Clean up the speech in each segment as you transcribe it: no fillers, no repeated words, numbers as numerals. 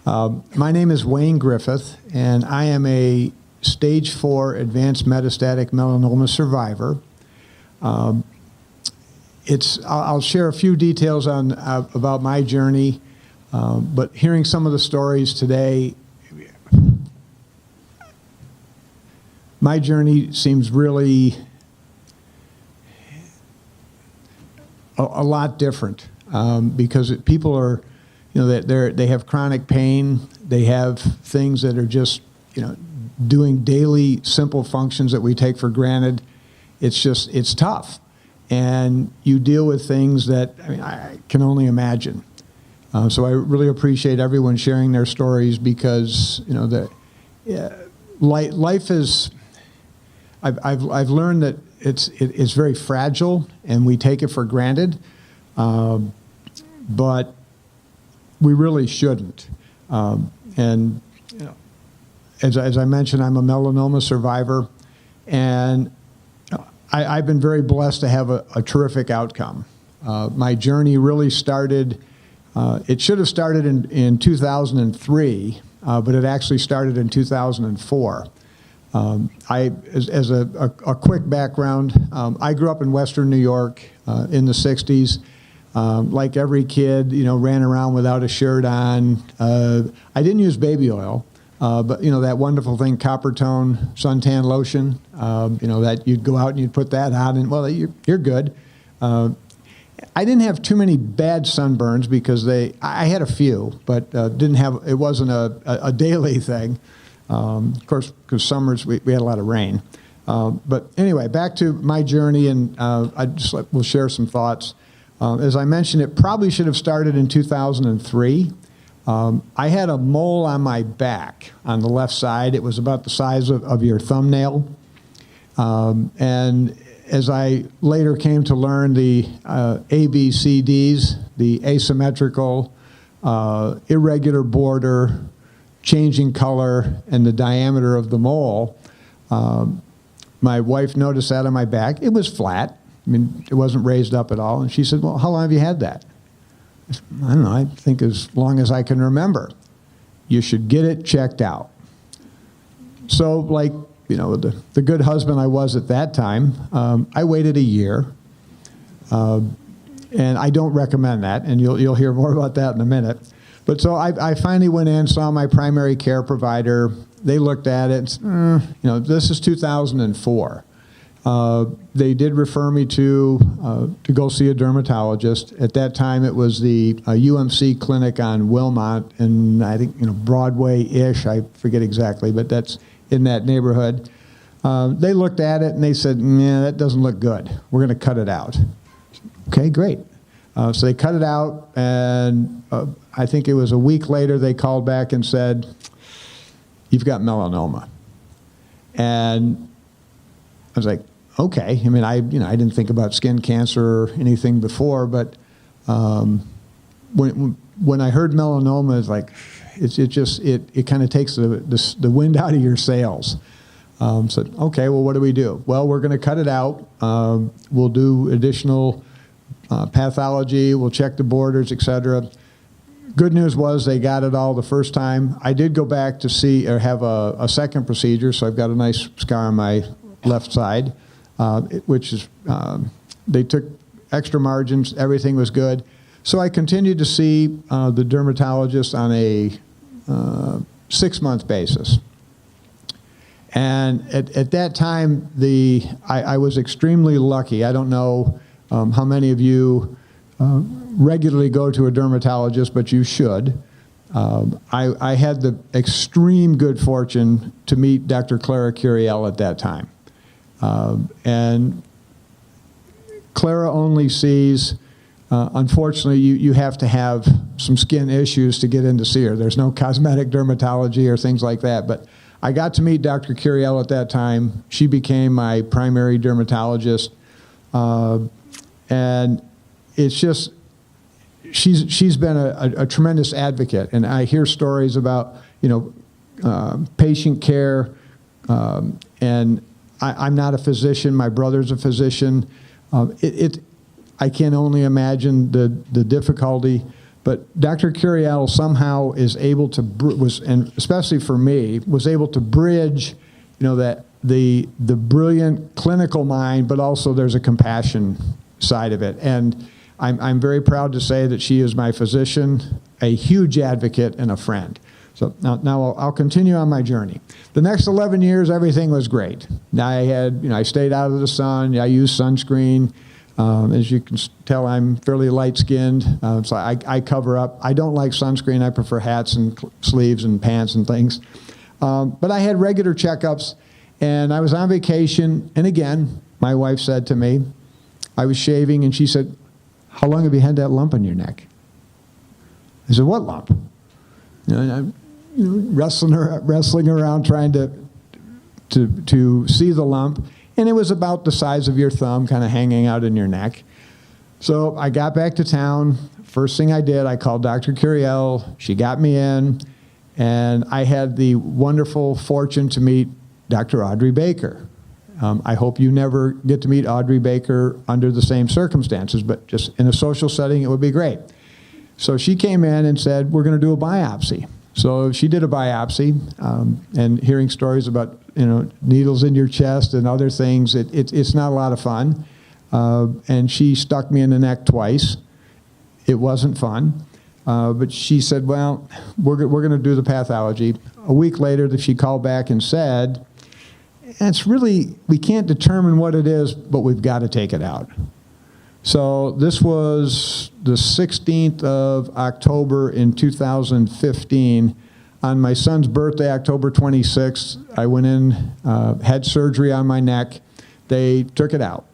My name is Wayne Griffith, and I am a stage 4 advanced metastatic melanoma survivor. I'll share a few details on about my journey, but hearing some of the stories today, my journey seems really a lot different because people are, they have chronic pain. They have things that are just, doing daily simple functions that we take for granted. It's tough. And you deal with things that, I can only imagine. So I really appreciate everyone sharing their stories because, life is, I've learned that it's very fragile and we take it for granted, but we really shouldn't. And as I mentioned, I'm a melanoma survivor, and I've been very blessed to have a terrific outcome. My journey really started, it should have started in 2003, but it actually started in 2004. As a quick background, I grew up in Western New York in the 60s. Like every kid, ran around without a shirt on. I didn't use baby oil, but that wonderful thing, copper tone suntan lotion. That you'd go out and you'd put that on, and well, you're good. I didn't have too many bad sunburns because I had a few, but it wasn't a daily thing. Of course, because summers we had a lot of rain. But anyway, back to my journey, and we'll share some thoughts. As I mentioned, it probably should have started in 2003. I had a mole on my back on the left side. It was about the size of your thumbnail. And as I later came to learn, the ABCDs, the asymmetrical, irregular border, changing color, and the diameter of the mole, my wife noticed that on my back. It was flat. It wasn't raised up at all. And she said, well, how long have you had that? I said, I don't know, I think as long as I can remember. You should get it checked out. So like, the good husband I was at that time, I waited a year. And I don't recommend that, and you'll hear more about that in a minute. But so I finally went in, saw my primary care provider. They looked at it and said, this is 2004. They did refer me to go see a dermatologist. At that time, it was the UMC clinic on Wilmot, and I think Broadway-ish. I forget exactly, but that's in that neighborhood. They looked at it and they said, "Yeah, that doesn't look good. We're going to cut it out." Okay, great. So they cut it out, and I think it was a week later they called back and said, "You've got melanoma." And I was like, okay. I didn't think about skin cancer or anything before, but when I heard melanoma, it's like it kind of takes the wind out of your sails. So okay, well, what do we do? Well, we're going to cut it out. We'll do additional pathology. We'll check the borders, etc. Good news was they got it all the first time. I did go back to see or have a second procedure, so I've got a nice scar on my left side, which is, they took extra margins, everything was good. So I continued to see the dermatologist on a 6-month basis. And at that time, I was extremely lucky. I don't know how many of you regularly go to a dermatologist, but you should. I had the extreme good fortune to meet Dr. Clara Curiel at that time. And Clara only sees, unfortunately, you have to have some skin issues to get in to see her. There's no cosmetic dermatology or things like that. But I got to meet Dr. Curiel at that time. She became my primary dermatologist. And it's just, she's been a tremendous advocate. And I hear stories about, patient care, and I'm not a physician. My brother's a physician. I can only imagine the difficulty, But Dr. Curiel somehow is able to, and especially for me, was able to bridge, that the brilliant clinical mind, but also there's a compassion side of it. And I'm very proud to say that she is my physician, a huge advocate, and a friend. So now I'll continue on my journey. The next 11 years, everything was great. I stayed out of the sun. I used sunscreen. As you can tell, I'm fairly light-skinned, so I cover up. I don't like sunscreen. I prefer hats and sleeves and pants and things. But I had regular checkups, and I was on vacation. And again, my wife said to me, I was shaving, and she said, "How long have you had that lump on your neck?" I said, "What lump?" I'm wrestling around trying to see the lump. And it was about the size of your thumb, kind of hanging out in your neck. So I got back to town. First thing I did, I called Dr. Curiel. She got me in. And I had the wonderful fortune to meet Dr. Audrey Baker. I hope you never get to meet Audrey Baker under the same circumstances, but just in a social setting, it would be great. So she came in and said, we're going to do a biopsy. So she did a biopsy, and hearing stories about needles in your chest and other things, it's not a lot of fun. And she stuck me in the neck twice. It wasn't fun, but she said, "Well, we're going to do the pathology." A week later, she called back and said, we can't determine what it is, but we've got to take it out. So this was the 16th of October in 2015. On my son's birthday, October 26th, I went in, had surgery on my neck. They took it out.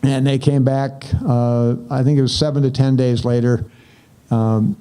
And they came back, I think it was 7 to 10 days later. And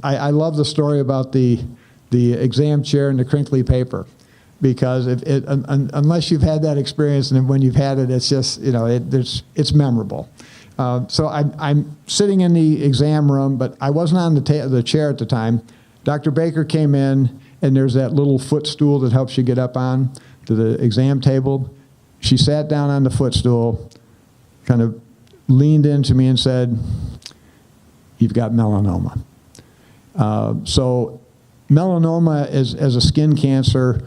I love the story about the exam chair and the crinkly paper. Because unless you've had that experience, and when you've had it, it's just, it's memorable. So I'm sitting in the exam room, but I wasn't on the chair at the time. Dr. Baker came in, and there's that little footstool that helps you get up on to the exam table. She sat down on the footstool, kind of leaned into me and said, "You've got melanoma." So melanoma as a skin cancer,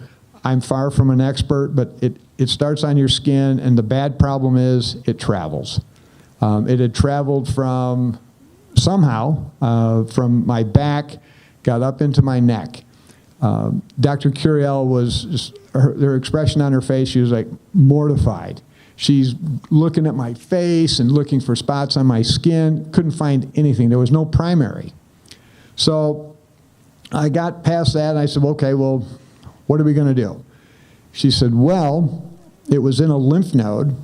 I'm far from an expert, but it starts on your skin, and the bad problem is it travels. It had traveled from my back, got up into my neck. Dr. Curiel was just, her expression on her face, she was like mortified. She's looking at my face and looking for spots on my skin, couldn't find anything. There was no primary. So I got past that, and I said, okay, well, what are we going to do? She said, well, it was in a lymph node,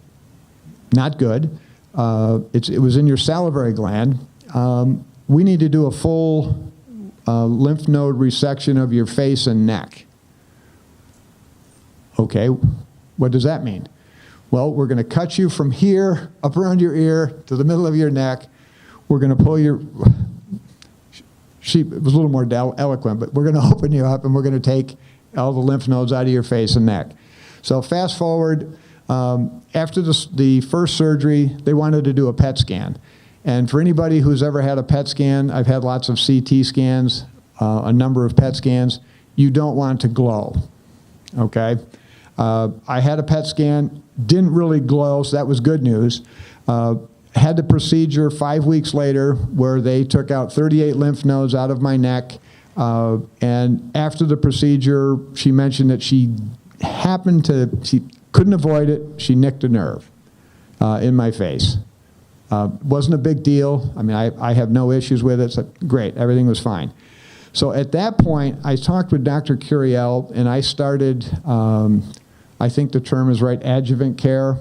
not good. It was in your salivary gland. We need to do a full lymph node resection of your face and neck. Okay, what does that mean? Well, we're going to cut you from here, up around your ear, to the middle of your neck. We're going to pull your... She was a little more eloquent, but we're going to open you up, and we're going to take all the lymph nodes out of your face and neck. So fast forward, after the first surgery, they wanted to do a PET scan. And for anybody who's ever had a PET scan, I've had lots of CT scans, a number of PET scans, you don't want to glow, okay? I had a PET scan, didn't really glow, so that was good news. Had the procedure 5 weeks later where they took out 38 lymph nodes out of my neck. And after the procedure, she mentioned that she couldn't avoid it, she nicked a nerve in my face. Wasn't a big deal. I mean, I have no issues with it. So great, everything was fine. So at that point, I talked with Dr. Curiel, and I started, I think the term is right, adjuvant care.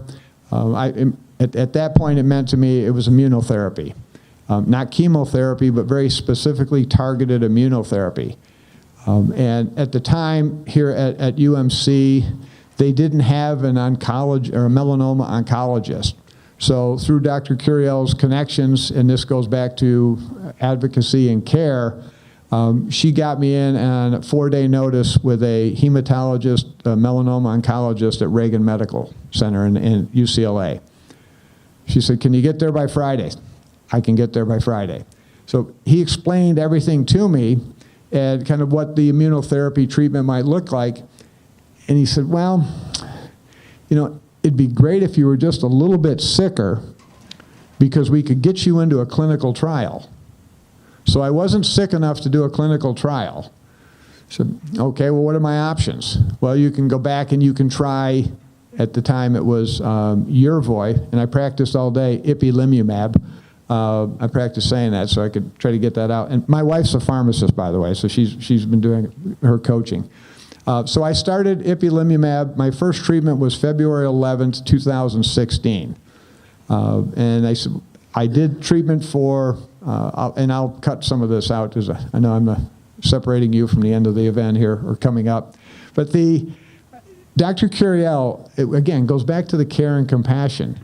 At that point, it meant to me it was immunotherapy. Not chemotherapy, but very specifically targeted immunotherapy. And at the time here at UMC, they didn't have an oncology or a melanoma oncologist. So through Dr. Curiel's connections, and this goes back to advocacy and care, she got me in on a 4-day notice with a hematologist, a melanoma oncologist at Reagan Medical Center in UCLA. She said, can you get there by Friday? I can get there by Friday. So he explained everything to me and kind of what the immunotherapy treatment might look like. And he said, well, you know, it'd be great if you were just a little bit sicker because we could get you into a clinical trial. So I wasn't sick enough to do a clinical trial. So, okay, well, what are my options? Well, you can go back and you can try, at the time it was Yervoy, and I practiced all day, ipilimumab. I practiced saying that so I could try to get that out. And my wife's a pharmacist, by the way, so she's been doing her coaching. So I started ipilimumab. My first treatment was February 11th, 2016. And I did treatment for, and I'll cut some of this out because I know I'm separating you from the end of the event here, or coming up. But Dr. Curiel, again, goes back to the care and compassion.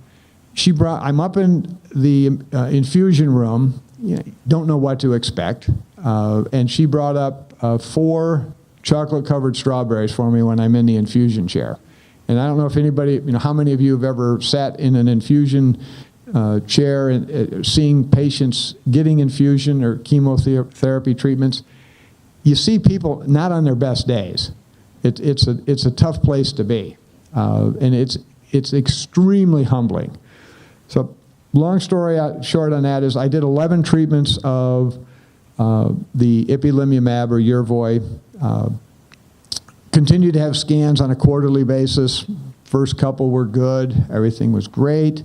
I'm up in the infusion room, you know, don't know what to expect, and she brought up 4 chocolate-covered strawberries for me when I'm in the infusion chair. And I don't know if anybody, you know, how many of you have ever sat in an infusion chair and seeing patients getting infusion or chemotherapy treatments. You see people not on their best days. It's a tough place to be, and it's extremely humbling. So, long story short on that is I did 11 treatments of the ipilimumab or Yervoy. Continued to have scans on a quarterly basis. First couple were good. Everything was great.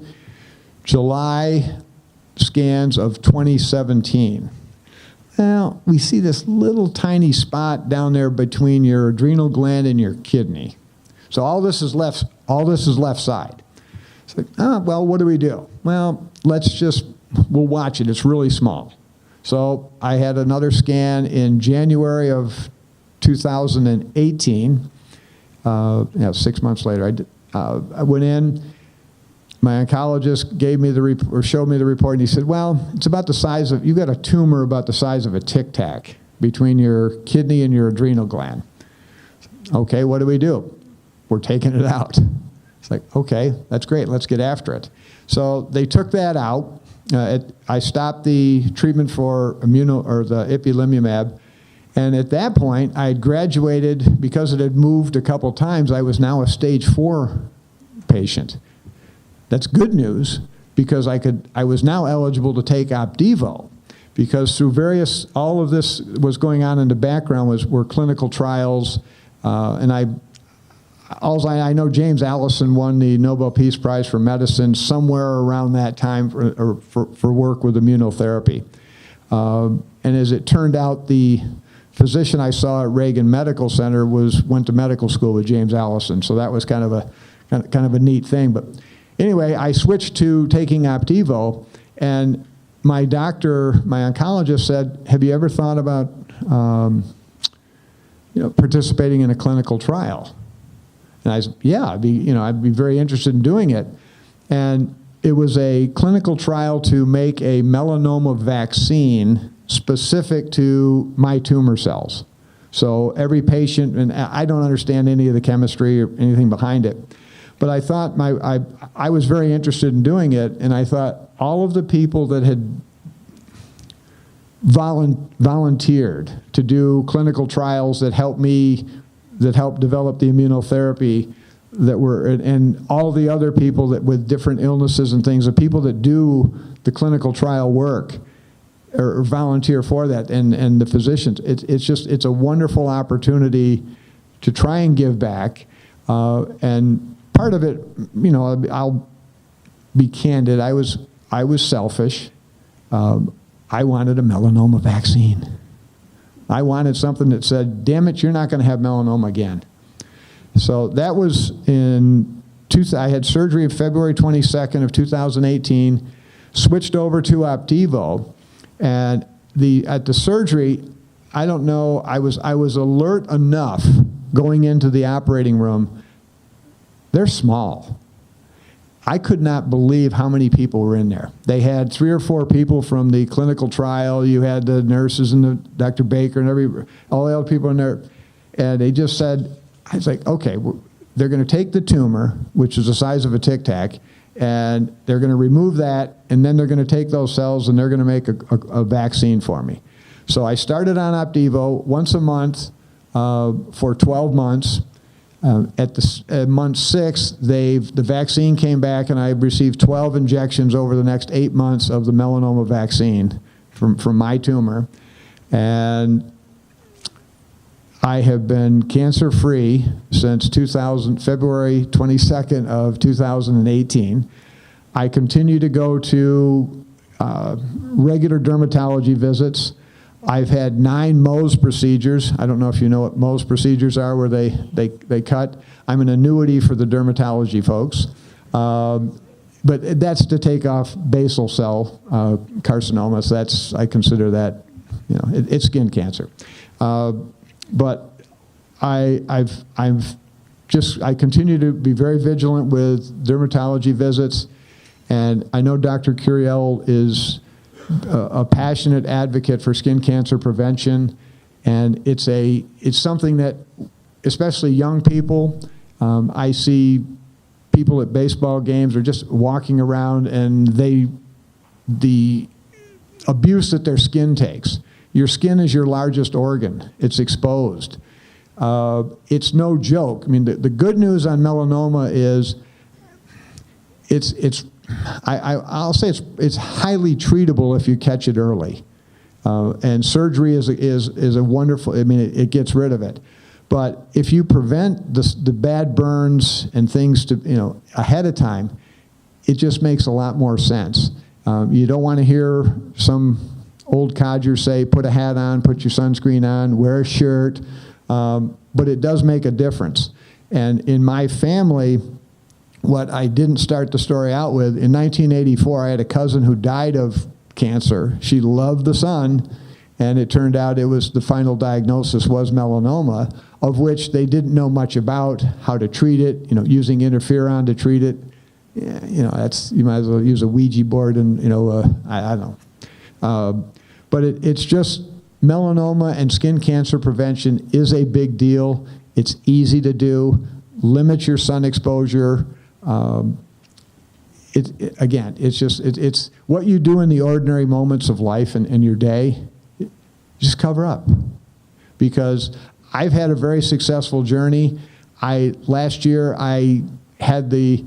July scans of 2017. Well, we see this little tiny spot down there between your adrenal gland and your kidney. So all this is left side. It's like, well, what do we do? Well, we'll watch it. It's really small. So I had another scan in January of 2018. 6 months later, I went in. My oncologist showed me the report, and he said, well, it's about the size of, you've got a tumor about the size of a Tic Tac between your kidney and your adrenal gland. Okay, what do we do? We're taking it out. It's like, okay, that's great, let's get after it. So they took that out. I stopped the treatment for the ipilimumab, and at that point, I had graduated, because it had moved a couple times, I was now a stage 4 patient. That's good news, because I was now eligible to take AZBio, because through all of this was going on in the background were clinical trials, and I know James Allison won the Nobel Peace Prize for Medicine somewhere around that time for work with immunotherapy. And as it turned out, the physician I saw at Reagan Medical Center went to medical school with James Allison, so that was kind of a neat thing. But anyway, I switched to taking AZBio, and my oncologist said, have you ever thought about participating in a clinical trial? And I said, yeah, I'd be very interested in doing it. And it was a clinical trial to make a melanoma vaccine specific to my tumor cells. So every patient, and I don't understand any of the chemistry or anything behind it, but I thought I was very interested in doing it, and I thought all of the people that had volunteered to do clinical trials that helped develop the immunotherapy and all the other people with different illnesses and things, the people that do the clinical trial work or volunteer for that, and the physicians, it's a wonderful opportunity to try and give back, and part of it, I'll be candid, I was selfish. I wanted a melanoma vaccine. I wanted something that said, damn it, you're not going to have melanoma again. So that was I had surgery on February 22nd of 2018, switched over to AZBio, and at the surgery, I don't know, I was alert enough going into the operating room. They're small. I could not believe how many people were in there. They had 3 or 4 people from the clinical trial. You had the nurses and Dr. Baker and all the other people in there. And they just said, I was like, okay, they're going to take the tumor, which is the size of a Tic Tac, and they're going to remove that, and then they're going to take those cells and they're going to make a vaccine for me. So I started on Opdivo once a month for 12 months. At month 6, the vaccine came back, and I received 12 injections over the next 8 months of the melanoma vaccine from my tumor. And I have been cancer-free since February 22nd of 2018. I continue to go to regular dermatology visits. I've had 9 Mohs procedures. I don't know if you know what Mohs procedures are, where they cut. I'm an annuity for the dermatology folks. But that's to take off basal cell carcinoma. So I consider that, it's skin cancer. But I continue to be very vigilant with dermatology visits, and I know Dr. Curiel is a passionate advocate for skin cancer prevention, and it's something that, especially young people, I see people at baseball games or just walking around, and the abuse that their skin takes. Your skin is your largest organ. It's exposed. It's no joke. I mean, the good news on melanoma is I'll say it's highly treatable if you catch it early. And surgery is a wonderful, it gets rid of it. But if you prevent the bad burns and things ahead of time, it just makes a lot more sense. You don't want to hear some old codger say, put a hat on, put your sunscreen on, wear a shirt, but it does make a difference. And in my family, what I didn't start the story out with, in 1984, I had a cousin who died of cancer. She loved the sun, and it turned out the final diagnosis was melanoma, of which they didn't know much about, how to treat it, using interferon to treat it. Yeah, you might as well use a Ouija board and, I don't know. But it's just melanoma and skin cancer prevention is a big deal. It's easy to do. Limit your sun exposure. It's what you do in the ordinary moments of life and in your day. Just cover up, because I've had a very successful journey. Last year I had the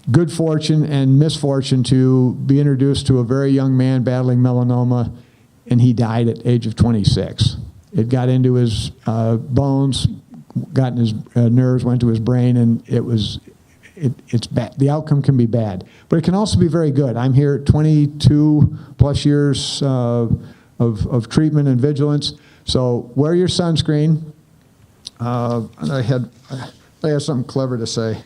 good fortune and misfortune to be introduced to a very young man battling melanoma, and he died at the age of 26. It got into his bones, got in his nerves, went to his brain, and it's bad. The outcome can be bad, but it can also be very good. I'm here 22 plus years of treatment and vigilance. So wear your sunscreen. I had something clever to say.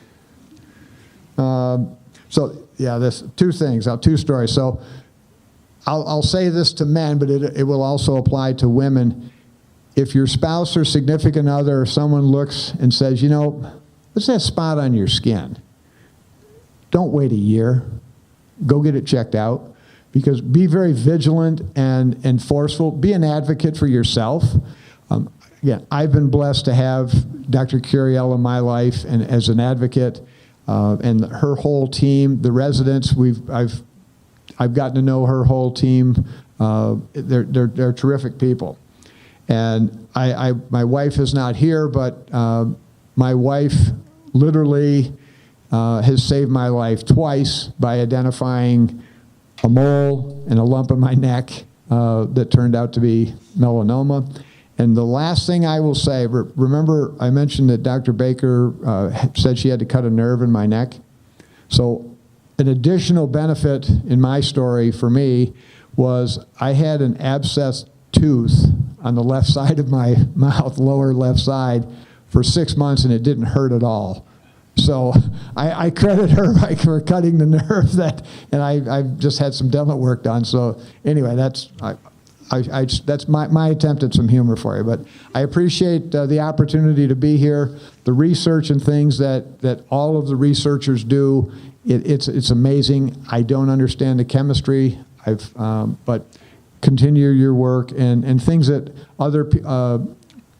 There's 2 things, 2 stories. So I'll say this to men, but it will also apply to women. If your spouse or significant other or someone looks and says, what's that spot on your skin? Don't wait a year. Go get it checked out, because be very vigilant and forceful. Be an advocate for yourself. I've been blessed to have Dr. Curiel in my life and as an advocate. And her whole team, the residents, I've gotten to know her whole team. They're terrific people. And my wife is not here, but my wife literally has saved my life twice by identifying a mole and a lump in my neck that turned out to be melanoma. And the last thing I will say, remember I mentioned that Dr. Baker said she had to cut a nerve in my neck? So an additional benefit in my story for me was I had an abscessed tooth on the left side of my mouth, lower left side, for 6 months, and it didn't hurt at all. So I credit her for cutting the nerve and I've just had some dental work done. So anyway, that's my attempt at some humor for you. But I appreciate the opportunity to be here, the research and things that all of the researchers do. It's amazing. I don't understand the chemistry, but continue your work and things that other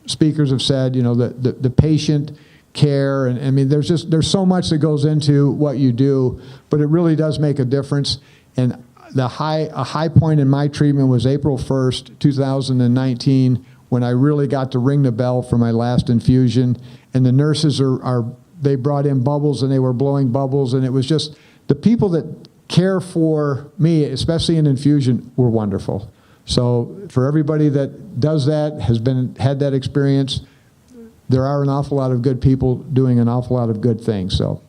speakers have said. The patient care, and I mean, there's so much that goes into what you do, but it really does make a difference. And a high point in my treatment was April 1st, 2019, when I really got to ring the bell for my last infusion. And the nurses they brought in bubbles, and they were blowing bubbles, and it was just, the people that care for me, especially in infusion, were wonderful. So for everybody that does that, had that experience, there are an awful lot of good people doing an awful lot of good things. So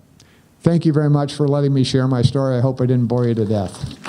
thank you very much for letting me share my story. I hope I didn't bore you to death.